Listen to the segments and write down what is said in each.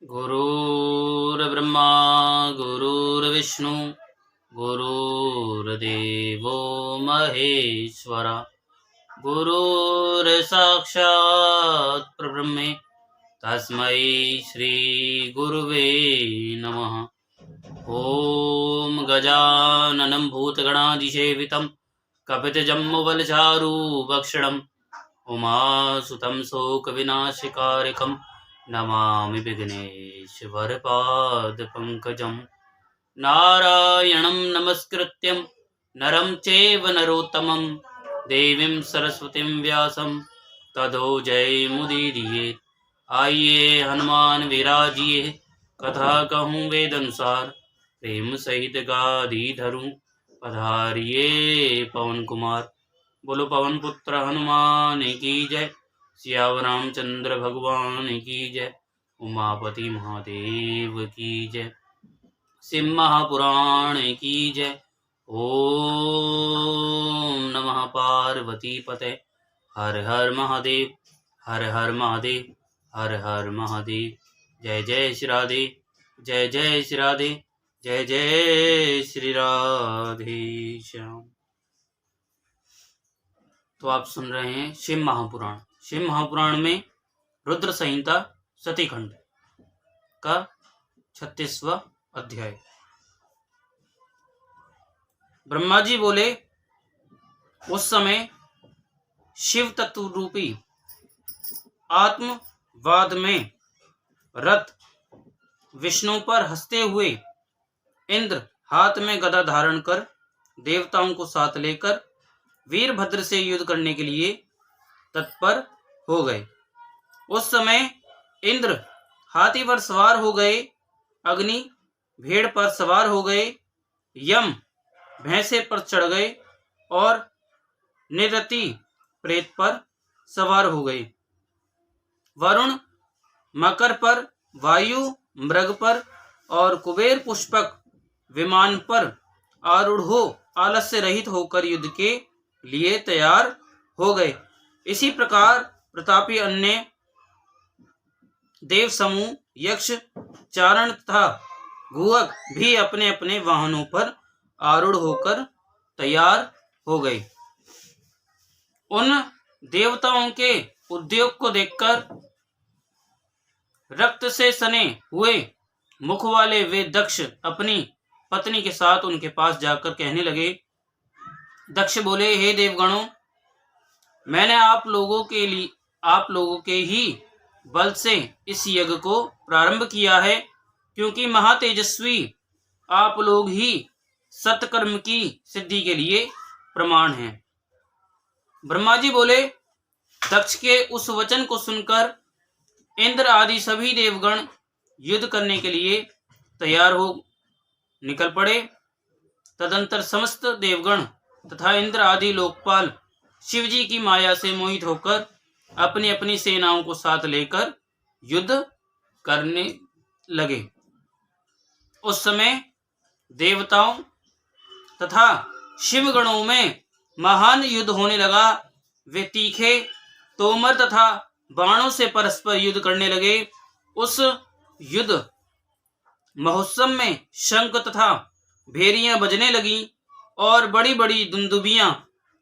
गुरुर्ब्रह्मा गुरुर्विष्णु गुरुर्देवो महेश्वर गुरुर्साक्षात् परब्रह्म तस्मै श्री गुरुवे नमः। ॐ गजाननं भूतगणाधिसेवितं कपितजम्बुफलचारूभक्षणम् उमासुतं शोकविनाशकारिकं नमामि विघ्नेश्वरपादपङ्कजं। नारायणं नमस्कृत्यं नरं चैव नरोत्तमं देवीं सरस्वतीं व्यासं ततो जयमुदीरयेत्। आइए हनुमान विराजिए कथा कहूँ वेद अनुसार प्रेम सहित गादी धरूं पधारिए पवन कुमार। बोलो पवन पुत्र हनुमान की जय। सियावर रामचंद्र भगवान की जय। उमापति महादेव की जय। शिव महापुराण की जय। ओम नमः पार्वती पते। हर हर महादेव हर हर महादेव हर हर महादेव। जय जय श्री राधे जय जय श्री राधे जय जय श्री राधे श्याम। तो आप सुन रहे हैं शिव महापुराण। शिव महापुराण में रुद्र संहिता सतीखंड का 36वां अध्याय। ब्रह्मा जी बोले, उस समय शिव तत्व रूपी आत्मवाद में रत विष्णु पर हंसते हुए इंद्र हाथ में गदा धारण कर देवताओं को साथ लेकर वीरभद्र से युद्ध करने के लिए तत्पर हो गए। उस समय इंद्र हाथी पर सवार हो गए, अग्नि भेड़ पर सवार हो गए, यम भैंसे पर चढ़ गए और निरति प्रेत पर सवार हो गए। वरुण मकर पर, वायु मृग पर और कुबेर पुष्पक विमान पर आरूढ़ हो आलस्य रहित होकर युद्ध के लिए तैयार हो गए। इसी प्रकार प्रतापी अन्य देव समूह, यक्ष, चारण तथा गुहक भी अपने अपने वाहनों पर आरूढ़ होकर तैयार हो गए। उन देवताओं के उद्योग को देखकर रक्त से सने हुए मुख वाले वे दक्ष अपनी पत्नी के साथ उनके पास जाकर कहने लगे। दक्ष बोले, हे देवगणों, मैंने आप लोगों के ही बल से इस यज्ञ को प्रारंभ किया है, क्योंकि महातेजस्वी आप लोग ही सत्कर्म की सिद्धि के लिए प्रमाण हैं। ब्रह्मा जी बोले, दक्ष के उस वचन को सुनकर इंद्र आदि सभी देवगण युद्ध करने के लिए तैयार हो निकल पड़े। तदंतर समस्त देवगण तथा इंद्र आदि लोकपाल शिव जी की माया से मोहित होकर अपनी अपनी सेनाओं को साथ लेकर युद्ध करने लगे। उस समय देवताओं तथा शिवगणों में महान युद्ध होने लगा। वे तीखे तोमर तथा बाणों से परस्पर युद्ध करने लगे। उस युद्ध महोत्सव में शंख तथा भेरियां बजने लगी और बड़ी बड़ी दुंदुबियां,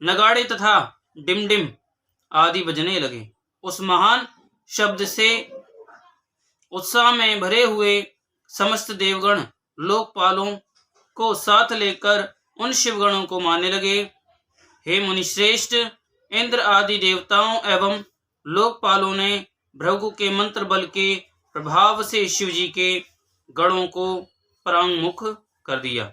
नगाड़े तथा डिमडिम आदि बजने लगे। उस महान शब्द से उत्साह में भरे हुए समस्त देवगण लोकपालों को साथ लेकर उन शिवगणों को मारने लगे। हे मुनिश्रेष्ठ, इंद्र आदि देवताओं एवं लोकपालों ने भृगु के मंत्र बल के प्रभाव से शिव जी के गणों को परांगमुख कर दिया।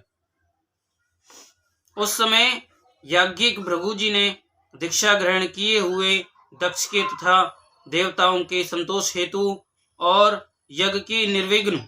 उस समय याज्ञिक भृगु जी ने दीक्षा ग्रहण किए हुए दक्ष के तथा देवताओं के संतोष हेतु और यज्ञ की निर्विघ्न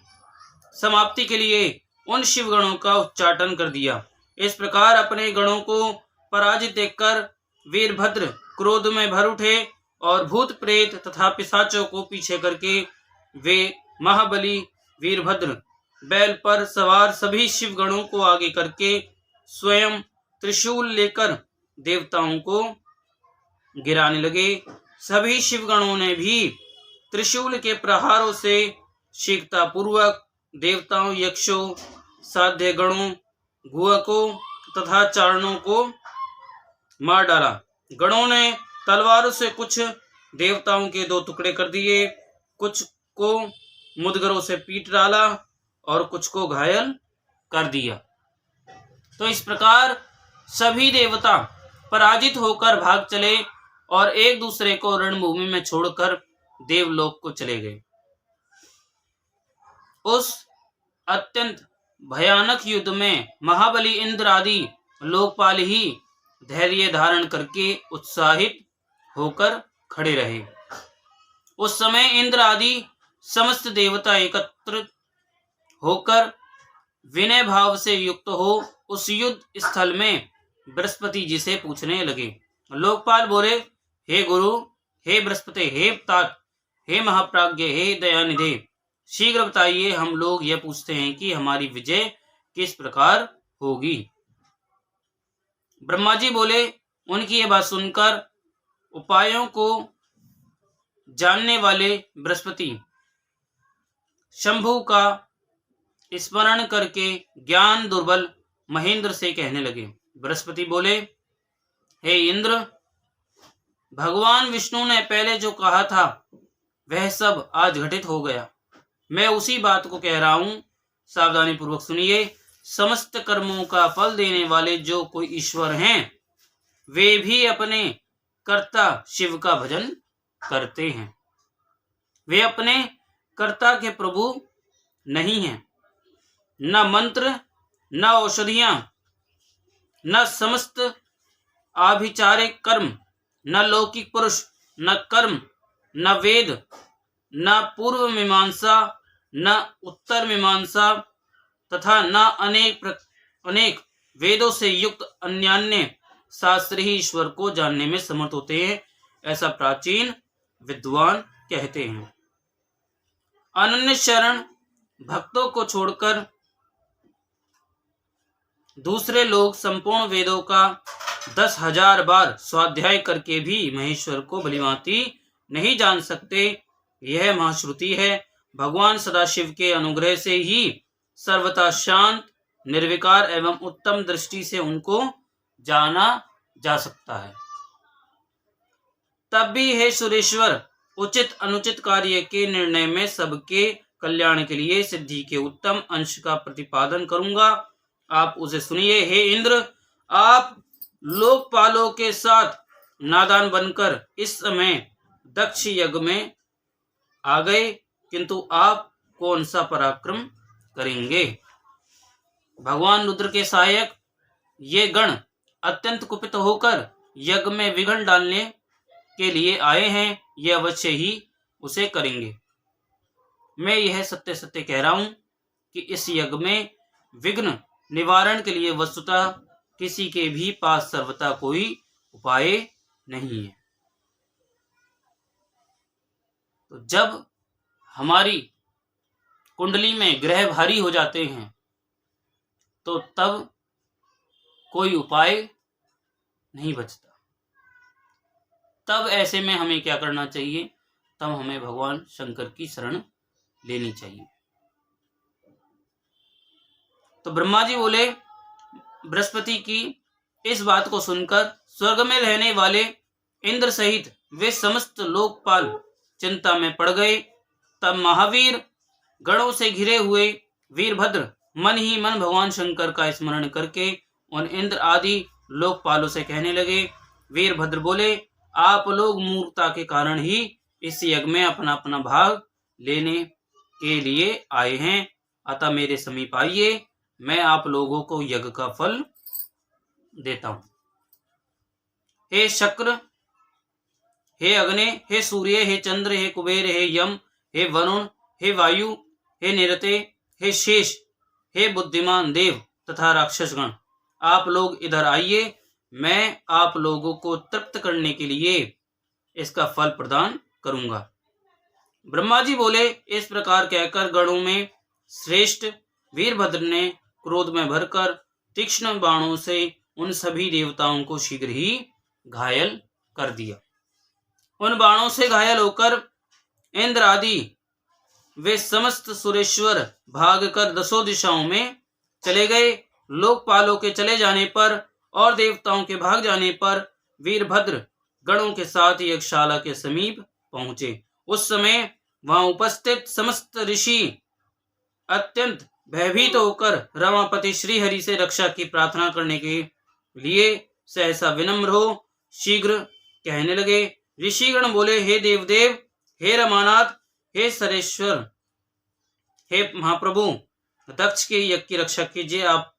समाप्ति के लिए उन शिवगणों का उच्चाटन कर दिया। इस प्रकार अपने गणों को पराजित देखकर वीरभद्र क्रोध में भर उठे और भूत प्रेत तथा पिशाचों को पीछे करके वे महाबली वीरभद्र बैल पर सवार सभी शिवगणों को आगे करके स्वयं त्रिशूल लेकर देवताओं को गिराने लगे। सभी शिवगणों ने भी त्रिशूल के प्रहारों से शीघ्रता पूर्वक देवताओं, यक्षों, साध्य गणों, गुहकों तथा चारणों को मार डाला। गणों ने तलवारों से कुछ देवताओं के 2 टुकड़े कर दिए, कुछ को मुदगरों से पीट डाला और कुछ को घायल कर दिया। तो इस प्रकार सभी देवता पराजित होकर भाग चले और एक दूसरे को रणभूमि में छोड़कर देवलोक को चले गए। उस अत्यंत भयानक युद्ध में महाबली इंद्र आदि लोकपाल ही धैर्य धारण करके उत्साहित होकर खड़े रहे। उस समय इंद्र आदि समस्त देवता एकत्र होकर विनय भाव से युक्त हो उस युद्ध स्थल में बृहस्पति जी से पूछने लगे। लोकपाल बोले, हे गुरु, हे बृहस्पति, हे तात, हे महाप्राज्ञ, हे दयानिधे, शीघ्र बताइए, हम लोग यह पूछते हैं कि हमारी विजय किस प्रकार होगी। ब्रह्मा जी बोले, उनकी यह बात सुनकर उपायों को जानने वाले बृहस्पति शंभु का स्मरण करके ज्ञान दुर्बल महेंद्र से कहने लगे। बृहस्पति बोले, हे इंद्र, भगवान विष्णु ने पहले जो कहा था वह सब आज घटित हो गया। मैं उसी बात को कह रहा हूं, सावधानी पूर्वक सुनिए। समस्त कर्मों का फल देने वाले जो कोई ईश्वर हैं, वे भी अपने कर्ता शिव का भजन करते हैं। वे अपने कर्ता के प्रभु नहीं हैं। न मंत्र, न औषधियां, न समस्त आभिचारिक कर्म, न लौकिक पुरुष, न कर्म, न वेद, न पूर्व मीमांसा, न उत्तर मीमांसा तथा न अनेक वेदों से युक्त अन्यान्य शास्त्र ही ईश्वर को जानने में समर्थ होते हैं, ऐसा प्राचीन विद्वान कहते हैं। अनन्य शरण भक्तों को छोड़कर दूसरे लोग संपूर्ण वेदों का 10,000 बार स्वाध्याय करके भी महेश्वर को भलीभांति नहीं जान सकते। यह महाश्रुति है। भगवान सदाशिव के अनुग्रह से ही सर्वथा शांत, निर्विकार एवं उत्तम दृष्टि से उनको जाना जा सकता है। तब भी हे सुरेश्वर, उचित अनुचित कार्य के निर्णय में सबके कल्याण के लिए सिद्धि के उत्तम अंश का प्रतिपादन करूंगा, आप उसे सुनिए। हे इंद्र, आप लोकपालों के साथ नादान बनकर इस समय दक्ष यज्ञ में आ गए, किंतु आप कौन सा पराक्रम करेंगे। भगवान रुद्र के सहायक ये गण अत्यंत कुपित होकर यज्ञ में विघ्न डालने के लिए आए हैं, ये अवश्य ही उसे करेंगे। मैं यह सत्य सत्य कह रहा हूं कि इस यज्ञ में विघ्न निवारण के लिए वस्तुतः किसी के भी पास सर्वथा कोई उपाय नहीं है। तो जब हमारी कुंडली में ग्रह भारी हो जाते हैं तो तब कोई उपाय नहीं बचता। तब ऐसे में हमें क्या करना चाहिए? तब हमें भगवान शंकर की शरण लेनी चाहिए। तो ब्रह्मा जी बोले, बृहस्पति की इस बात को सुनकर स्वर्ग में रहने वाले इंद्र सहित वे समस्त लोकपाल चिंता में पड़ गए। तब महावीर गणों से घिरे हुए वीरभद्र मन ही मन भगवान शंकर का स्मरण करके उन इंद्र आदि लोकपालों से कहने लगे। वीरभद्र बोले, आप लोग मूर्खता के कारण ही इस यज्ञ में अपना अपना भाग लेने के लिए आए हैं, अतः मेरे समीप आइए, मैं आप लोगों को यज्ञ का फल देता हूं। हे शक्र, हे अग्नि, हे सूर्य, हे चंद्र, हे कुबेर, हे यम, हे वरुण, हे वायु, हे निरते, हे शेष, हे बुद्धिमान देव तथा राक्षसगण, आप लोग इधर आइए, मैं आप लोगों को तृप्त करने के लिए इसका फल प्रदान करूंगा। ब्रह्मा जी बोले, इस प्रकार कहकर गणों में श्रेष्ठ वीरभद्र ने क्रोध में भरकर तीक्ष्ण बाणों से उन सभी देवताओं को शीघ्र ही घायल कर दिया। उन बाणों से घायल होकर इंद्र आदि वे समस्त सुरेश्वर भाग कर 10 दिशाओं में चले गए। लोकपालों के चले जाने पर और देवताओं के भाग जाने पर वीरभद्र गणों के साथ यज्ञशाला के समीप पहुंचे। उस समय वहां उपस्थित समस्त ऋषि अत्यंत भयभीत होकर रमापति श्रीहरि से रक्षा की प्रार्थना करने के लिए सहसा विनम्र हो शीघ्र कहने लगे। ऋषिगण बोले, हे देवदेव, हे रमानाथ, हे सरेश्वर, हे महाप्रभु, दक्ष के यज्ञ की रक्षा कीजिए। आप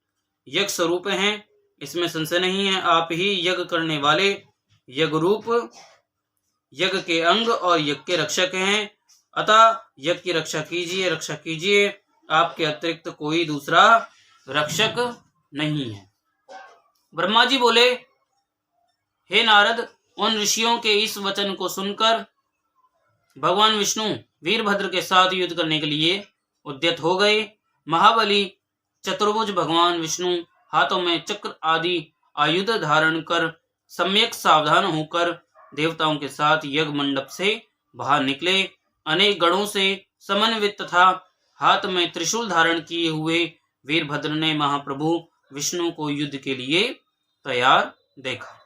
यज्ञ स्वरूप हैं, इसमें संशय नहीं है। आप ही यज्ञ करने वाले, यज्ञ रूप, यज्ञ के अंग और यज्ञ के रक्षक हैं। अतः यज्ञ की रक्षा कीजिए, रक्षा कीजिए। आपके अतिरिक्त कोई दूसरा रक्षक नहीं है। ब्रह्मा जी बोले, हे नारद, उन ऋषियों के इस वचन को सुनकर भगवान विष्णु वीरभद्र के साथ युद्ध करने के लिए उद्यत हो गए। महाबली चतुर्भुज भगवान विष्णु हाथों में चक्र आदि आयुध धारण कर सम्यक सावधान होकर देवताओं के साथ यज्ञ मंडप से बाहर निकले। अनेक गणों से समन्वित तथा हाथ में त्रिशूल धारण किए हुए वीरभद्र ने महाप्रभु विष्णु को युद्ध के लिए तैयार देखा।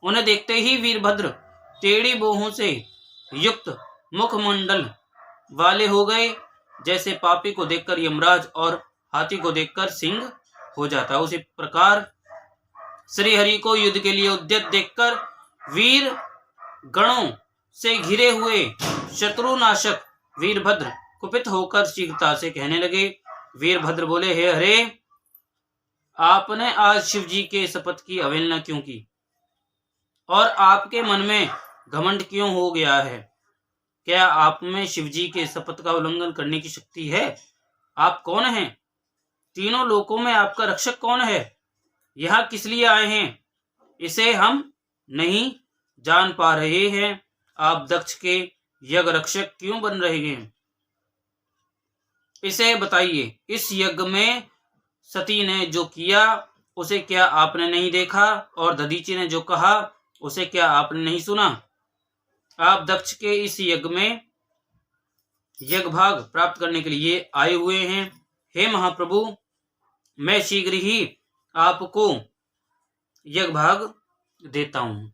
उन्हें देखते ही वीरभद्र टेढ़ी बाहों से युक्त मुखमंडल वाले हो गए। जैसे पापी को देखकर यमराज और हाथी को देखकर सिंह हो जाता, उसी प्रकार श्री हरि को युद्ध के लिए उद्यत देखकर वीर गणों से घिरे हुए शत्रुनाशक वीरभद्र कुपित होकर शीघ्रता से कहने लगे। वीरभद्र बोले, हे हरे, आपने आज शिव जी के शपथ की अवहेलना क्यों की और आपके मन में घमंड क्यों हो गया है? क्या आप में शिव जी के शपथ का उल्लंघन करने की शक्ति है? आप कौन हैं? तीनों लोकों में आपका रक्षक कौन है? यहाँ किस लिए आए हैं? इसे हम नहीं जान पा रहे हैं। आप दक्ष के यज्ञ रक्षक क्यों बन रहे हैं? इसे बताइए। इस यज्ञ में सती ने जो किया उसे क्या आपने नहीं देखा? और दधीची ने जो कहा उसे क्या आपने नहीं सुना? आप दक्ष के इस यज्ञ में यज्ञ भाग प्राप्त करने के लिए आए हुए हैं। हे महाप्रभु, मैं शीघ्र ही आपको यज्ञ भाग देता हूं।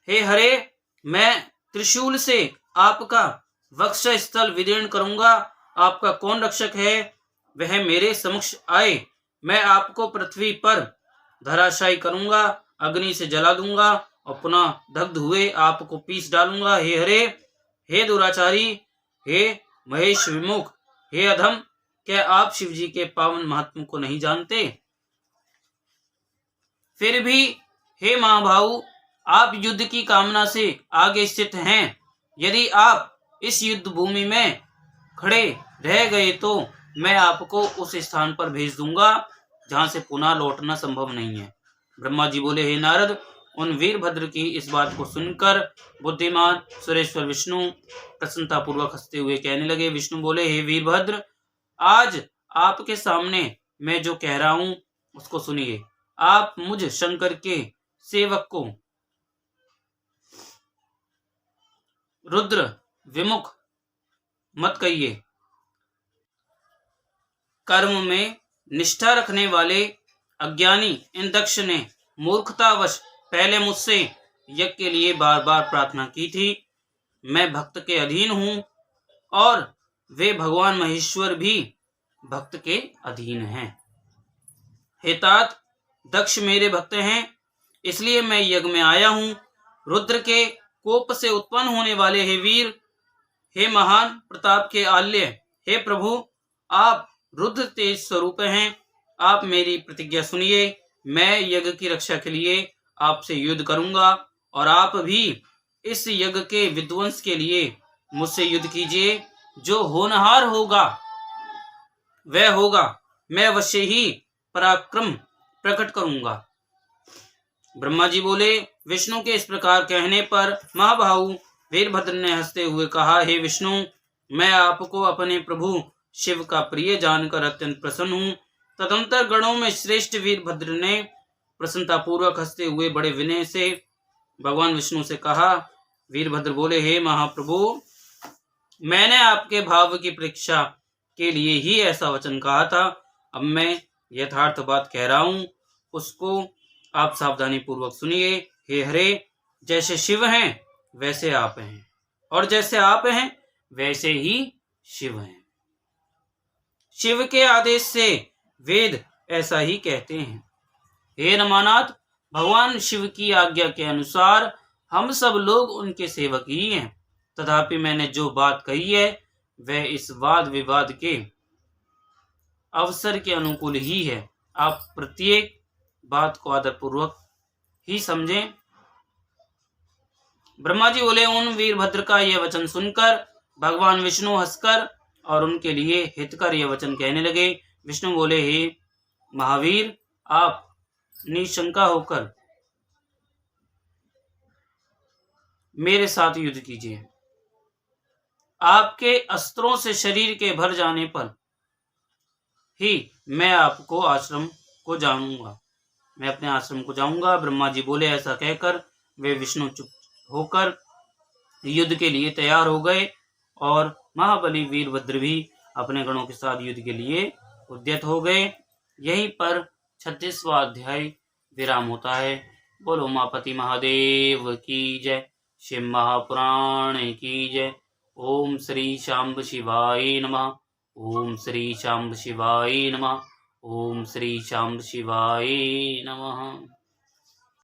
हे हरे, मैं त्रिशूल से आपका वक्ष स्थल विदीर्ण करूंगा। आपका कौन रक्षक है? वह मेरे समक्ष आए। मैं आपको पृथ्वी पर धराशायी करूंगा, अग्नि से जला दूंगा और पुनः दग्ध हुए आपको पीस डालूंगा। हे हरे, हे दुराचारी, हे महेश विमुख, हे अधम, क्या आप शिव जी के पावन महात्म को नहीं जानते? फिर भी हे महाभाऊ, आप युद्ध की कामना से आगे स्थित हैं। यदि आप इस युद्ध भूमि में खड़े रह गए तो मैं आपको उस स्थान पर भेज दूंगा जहां से पुनः लौटना संभव नहीं है। ब्रह्मा जी बोले, हे नारद, उन वीरभद्र की इस बात को सुनकर बुद्धिमान सुरेश्वर विष्णु प्रसन्नता पूर्वक हंसते हुए कहने लगे। विष्णु बोले, हे वीरभद्र, आज आपके सामने मैं जो कह रहा हूं उसको सुनिए। आप मुझ शंकर के सेवक को रुद्र विमुख मत कहिए। कर्म में निष्ठा रखने वाले अज्ञानी इन दक्ष ने मूर्खतावश पहले मुझसे यज्ञ के लिए बार बार प्रार्थना की थी। मैं भक्त के अधीन हूं और वे भगवान महेश्वर भी भक्त के अधीन हैं। हे तात, दक्ष मेरे भक्त हैं, इसलिए मैं यज्ञ में आया हूं। रुद्र के कोप से उत्पन्न होने वाले हे वीर, हे महान प्रताप के आल्य, हे प्रभु, आप रुद्र तेज स्वरूप हैं। आप मेरी प्रतिज्ञा सुनिए। मैं यज्ञ की रक्षा के लिए आपसे युद्ध करूंगा और आप भी इस यज्ञ के विध्वंस के लिए मुझसे युद्ध कीजिए। जो होनहार होगा वह होगा। मैं अवश्य ही पराक्रम प्रकट करूंगा। ब्रह्मा जी बोले। विष्णु के इस प्रकार कहने पर महाभाऊ वीरभद्र ने हंसते हुए कहा, हे विष्णु, मैं आपको अपने प्रभु शिव का प्रिय जानकर अत्यंत प्रसन्न हूँ। तदंतर गणों में श्रेष्ठ वीरभद्र ने प्रसन्नता पूर्वक हंसते हुए बड़े विनय से भगवान विष्णु से कहा। वीरभद्र बोले, हे महाप्रभु, मैंने आपके भाव की परीक्षा के लिए ही ऐसा वचन कहा था। अब मैं यथार्थ बात कह रहा हूँ, उसको आप सावधानी पूर्वक सुनिए। हे हरे, जैसे शिव हैं वैसे आप हैं, और जैसे आप हैं वैसे ही शिव हैं। शिव के आदेश से वेद ऐसा ही कहते हैं। हे रमानाथ, भगवान शिव की आज्ञा के अनुसार हम सब लोग उनके सेवक ही हैं। तथापि मैंने जो बात कही है वह इस वाद विवाद के अवसर के अनुकूल ही है। आप प्रत्येक बात को आदरपूर्वक ही समझें। ब्रह्मा जी बोले, उन वीरभद्र का यह वचन सुनकर भगवान विष्णु हंसकर और उनके लिए हितकर यह वचन कहने लगे। विष्णु बोले, हे महावीर, आप निशंका होकर मेरे साथ युद्ध कीजिए। आपके अस्त्रों से शरीर के भर जाने पर ही मैं आपको आश्रम को जाऊंगा, मैं अपने आश्रम को जाऊंगा। ब्रह्मा जी बोले, ऐसा कहकर वे विष्णु चुप होकर युद्ध के लिए तैयार हो गए और महाबली वीरभद्र भी अपने गणों के साथ युद्ध के लिए उद्यत हो गए। यहीं पर 36वां अध्याय विराम होता है। बोलो उमापति महादेव की जय, शिव महापुराण की जय। ओम श्री शांब शिवाय नमः। ओम श्री शांब शिवाय नमः। ओम श्री शांब शिवाय नमः।